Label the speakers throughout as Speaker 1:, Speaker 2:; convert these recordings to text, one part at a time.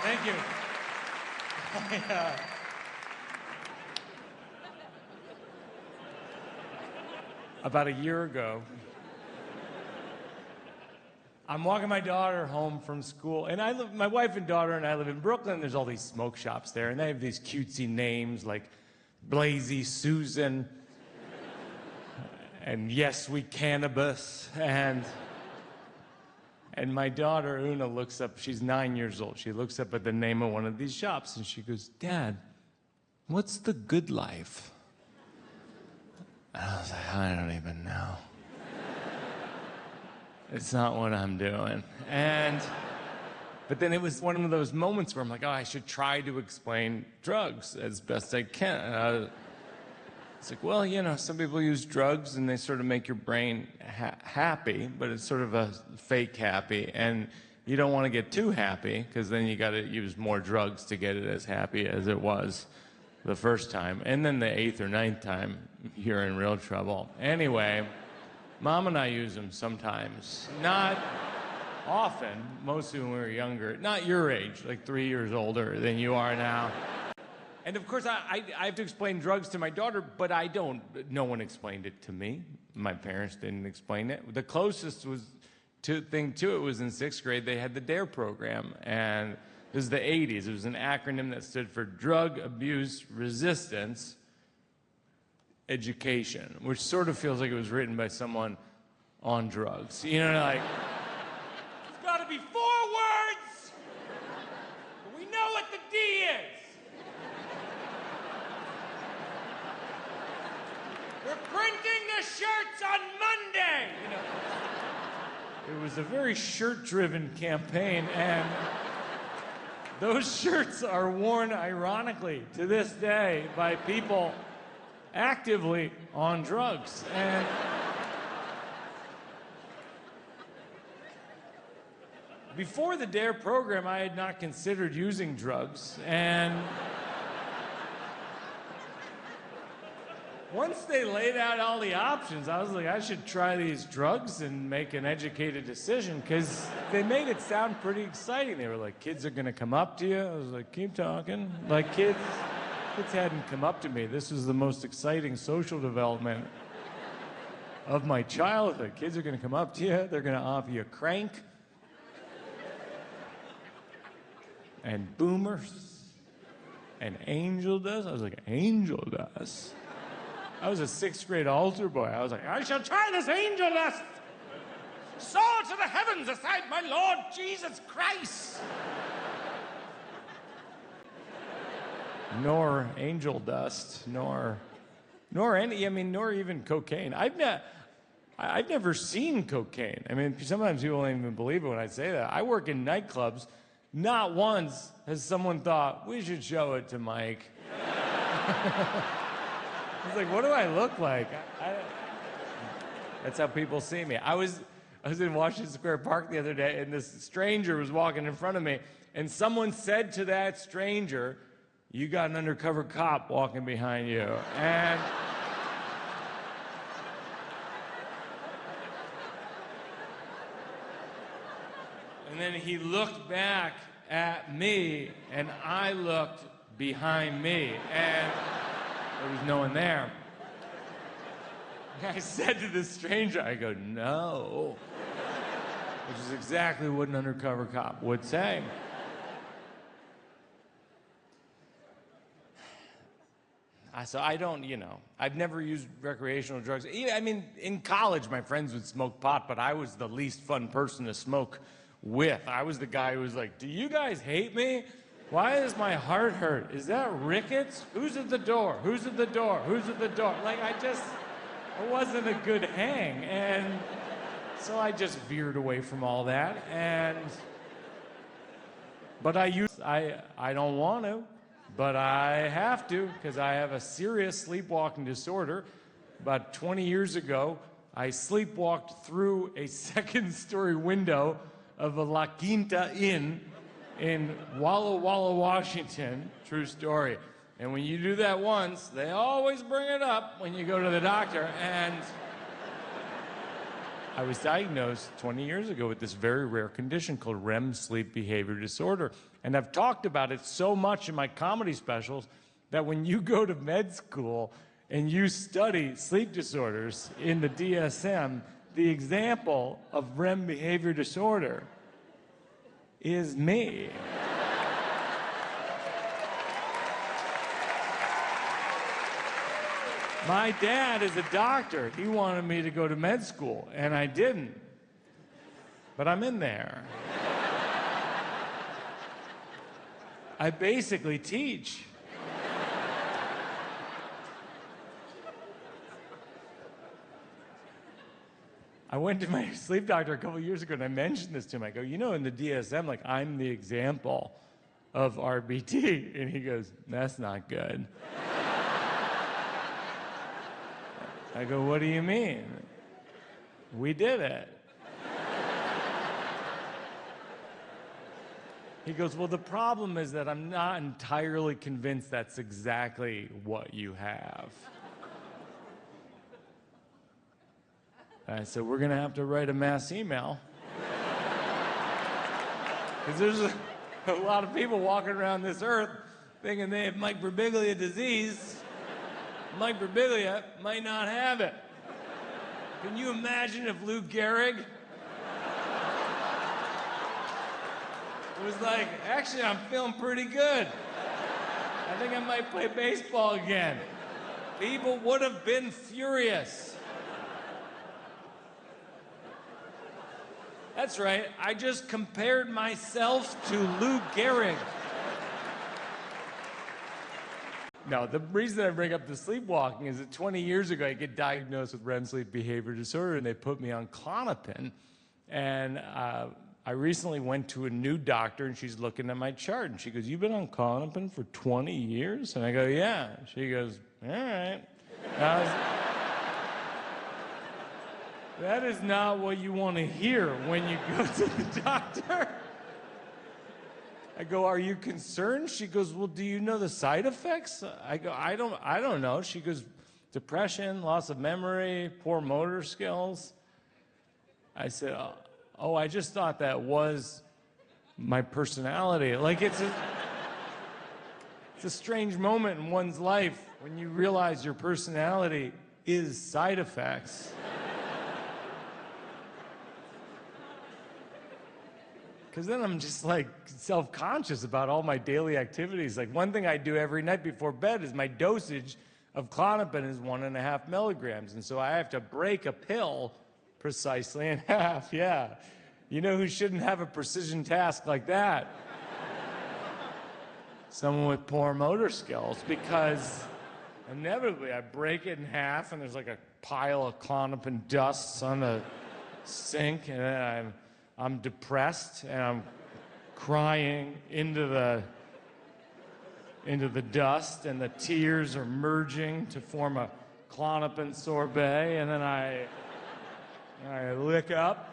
Speaker 1: Thank you. About a year ago, I'm walking my daughter home from school, and my wife and daughter and I live in Brooklyn. There's all these smoke shops there, and they have these cutesy names like Blazy Susan, and Yes We Cannabis, and my daughter Una looks up. She's 9 years old. She looks up at the name of one of these shops, and she goes, "Dad, what's the Good Life?" And I was like, I don't even know. It's not what I'm doing. But then it was one of those moments where I'm like, oh, I should try to explain drugs as best I can. It's like, well, you know, some people use drugs and they sort of make your brain happy, but it's sort of a fake happy. And you don't want to get too happy, because then you got to use more drugs to get it as happy as it was the first time. And then the 8th or 9th time, you're in real trouble. Anyway, Mom and I use them sometimes. Not often, mostly when we were younger. Not your age, like 3 years older than you are now. And of course, I have to explain drugs to my daughter, but no one explained it to me. My parents didn't explain it. The closest thing to it was in 6th grade. They had the D.A.R.E program, and it was the 80s. It was an acronym that stood for Drug Abuse Resistance Education, which sort of feels like it was written by someone on drugs. You know, like, it's got to be 4 words, but we know what the D is. We're printing the shirts on Monday. You know, it was a very shirt-driven campaign, and those shirts are worn, ironically, to this day by people actively on drugs. And before the D.A.R.E program, I had not considered using drugs. And once they laid out all the options, I was like, I should try these drugs and make an educated decision, because they made it sound pretty exciting. They were like, kids are going to come up to you. I was like, keep talking. Like, kids hadn't come up to me. This was the most exciting social development of my childhood. Kids are going to come up to you. They're going to offer you crank and boomers and angel dust. I was like, angel dust? I was a 6th grade altar boy. I was like, I shall try this angel dust. Soar to the heavens aside my Lord Jesus Christ. Nor angel dust, nor even cocaine. I've never seen cocaine. I mean, sometimes people don't even believe it when I say that. I work in nightclubs. Not once has someone thought, we should show it to Mike. He's like, what do I look like? That's how people see me. I was in Washington Square Park the other day, and this stranger was walking in front of me, and someone said to that stranger, you got an undercover cop walking behind you. And then he looked back at me, and I looked behind me, and there was no one there. I said to this stranger, I go, no, which is exactly what an undercover cop would say. So I don't, I've never used recreational drugs. I mean, in college, my friends would smoke pot, but I was the least fun person to smoke with. I was the guy who was like, do you guys hate me? Why does my heart hurt? Is that rickets? Who's at the door? Who's at the door? Who's at the door? Like, it wasn't a good hang. And so I just veered away from all that. But I don't want to. But I have to, because I have a serious sleepwalking disorder. About 20 years ago, I sleepwalked through a 2nd-story window of a La Quinta Inn in Walla Walla, Washington. True story. And when you do that once, they always bring it up when you go to the doctor. And I was diagnosed 20 years ago with this very rare condition called REM sleep behavior disorder. And I've talked about it so much in my comedy specials that when you go to med school and you study sleep disorders in the DSM, the example of REM behavior disorder is me. My dad is a doctor. He wanted me to go to med school, and I didn't. But I'm in there. I basically teach. I went to my sleep doctor a couple years ago, and I mentioned this to him. I go, you know, in the DSM, like, I'm the example of RBT. And he goes, that's not good. I go, what do you mean? We did it. He goes, well, the problem is that I'm not entirely convinced that's exactly what you have. I said, we're going to have to write a mass email. Because there's a lot of people walking around this earth thinking they have Mike Birbiglia disease. Mike Birbiglia might not have it. Can you imagine if Lou Gehrig was like, actually, I'm feeling pretty good. I think I might play baseball again. People would have been furious. That's right, I just compared myself to Lou Gehrig. No, the reason I bring up the sleepwalking is that 20 years ago, I get diagnosed with REM sleep behavior disorder, and they put me on Klonopin. And I recently went to a new doctor, and she's looking at my chart, and she goes, you've been on Klonopin for 20 years? And I go, yeah. She goes, all right. That is not what you want to hear when you go to the doctor. I go, are you concerned? She goes, well, do you know the side effects? I go, I don't know. She goes, depression, loss of memory, poor motor skills. I said, oh, I just thought that was my personality. Like, it's a strange moment in one's life when you realize your personality is side effects. Because then I'm just like self-conscious about all my daily activities. Like, one thing I do every night before bed is my dosage of Klonopin is 1.5 milligrams. And so I have to break a pill precisely in half. Yeah. You know who shouldn't have a precision task like that? Someone with poor motor skills, because inevitably I break it in half and there's like a pile of Klonopin dust on the sink, and then I'm depressed and I'm crying into the dust, and the tears are merging to form a Klonopin sorbet, and then I lick up.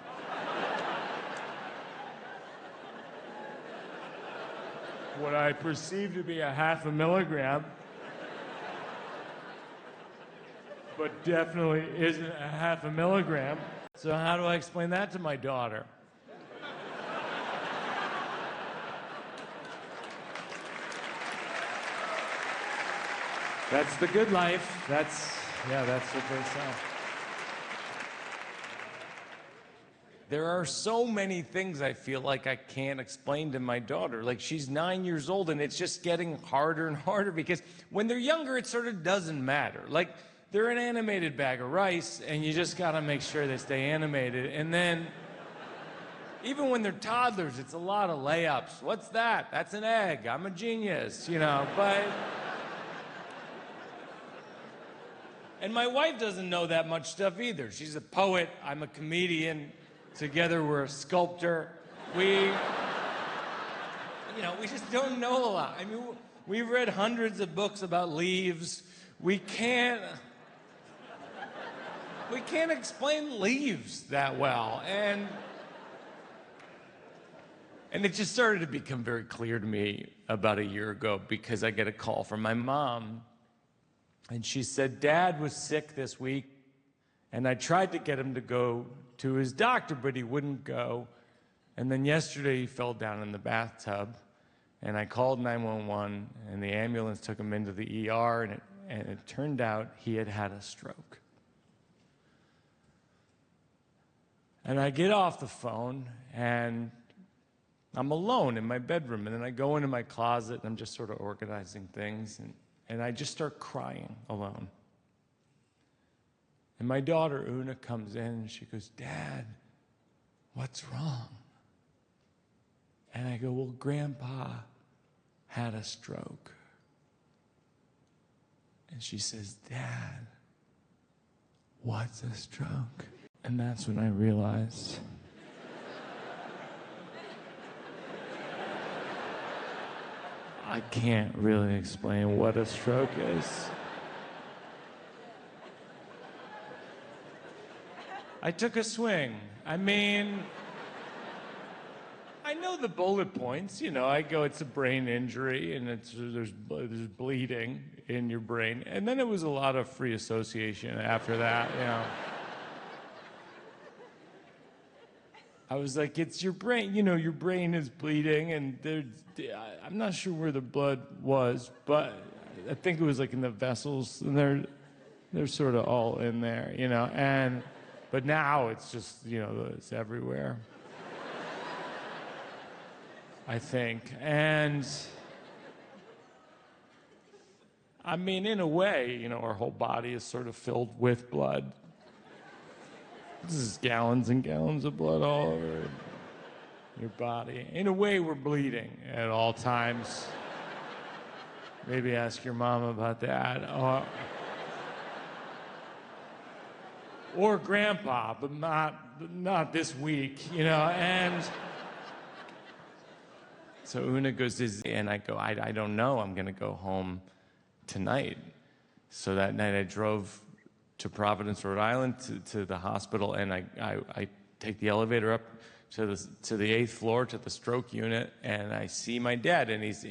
Speaker 1: What I perceive to be 0.5 milligram, but definitely isn't 0.5 milligram. So how do I explain that to my daughter? That's the good life. That's what they say. There are so many things I feel like I can't explain to my daughter. Like, she's 9 years old, and it's just getting harder and harder, because when they're younger, it sort of doesn't matter. Like, they're an animated bag of rice, and you just gotta make sure they stay animated. And then, even when they're toddlers, it's a lot of layups. What's that? That's an egg. I'm a genius, you know, but... And my wife doesn't know that much stuff either. She's a poet, I'm a comedian. Together we're a sculptor. We just don't know a lot. I mean, we've read hundreds of books about leaves. We can't explain leaves that well. And it just started to become very clear to me about a year ago, because I get a call from my mom, and she said, Dad was sick this week, And I tried to get him to go to his doctor, but he wouldn't go. And then yesterday he fell down in the bathtub, and I called 911, and the ambulance took him into the ER, and it turned out he had had a stroke. And I get off the phone, and I'm alone in my bedroom, and then I go into my closet, and I'm just sort of organizing things, and I just start crying alone. And my daughter, Una, comes in, and she goes, "Dad, what's wrong?" And I go, "Well, Grandpa had a stroke." And she says, "Dad, what's a stroke?" And that's when I realized I can't really explain what a stroke is. I took a swing. I mean, I know the bullet points, you know, I go, it's a brain injury, and there's bleeding in your brain. And then it was a lot of free association after that, you know. I was like, it's your brain, you know, your brain is bleeding, and I'm not sure where the blood was, but I think it was like in the vessels, and they're sort of all in there, you know, but now it's just, you know, it's everywhere. I think. And I mean, in a way, you know, our whole body is sort of filled with blood. This is gallons and gallons of blood all over your body. In a way, we're bleeding at all times. Maybe ask your mom about that. Or grandpa, but not this week, you know. And so Una goes, and I go, I don't know, I'm gonna go home tonight. So that night I drove to Providence, Rhode Island, to the hospital, and I take the elevator up to the 8th floor to the stroke unit, and I see my dad, and he's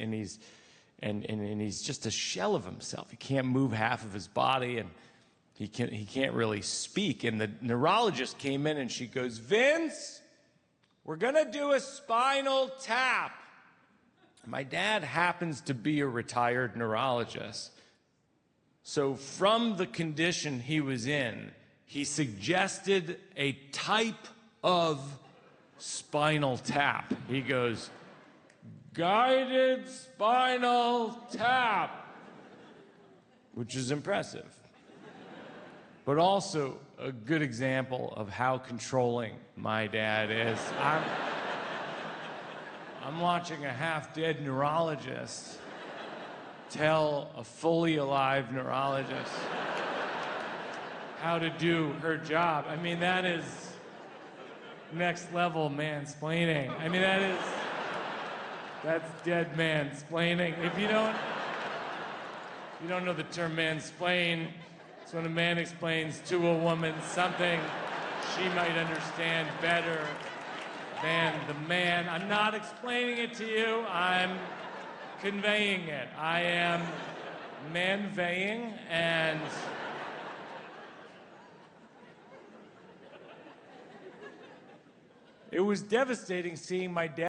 Speaker 1: just a shell of himself. He can't move half of his body, and he can't really speak. And the neurologist came in, and she goes, "Vince, we're gonna do a spinal tap." My dad happens to be a retired neurologist. So from the condition he was in, he suggested a type of spinal tap. He goes, "Guided spinal tap," which is impressive, but also a good example of how controlling my dad is. I'm watching a half-dead neurologist tell a fully alive neurologist how to do her job. I mean, that is next level mansplaining. I mean, that's dead mansplaining. If you don't know the term mansplain, it's when a man explains to a woman something she might understand better than the man. I'm not explaining it to you, I'm conveying it. I am manveying, and it was devastating seeing my dad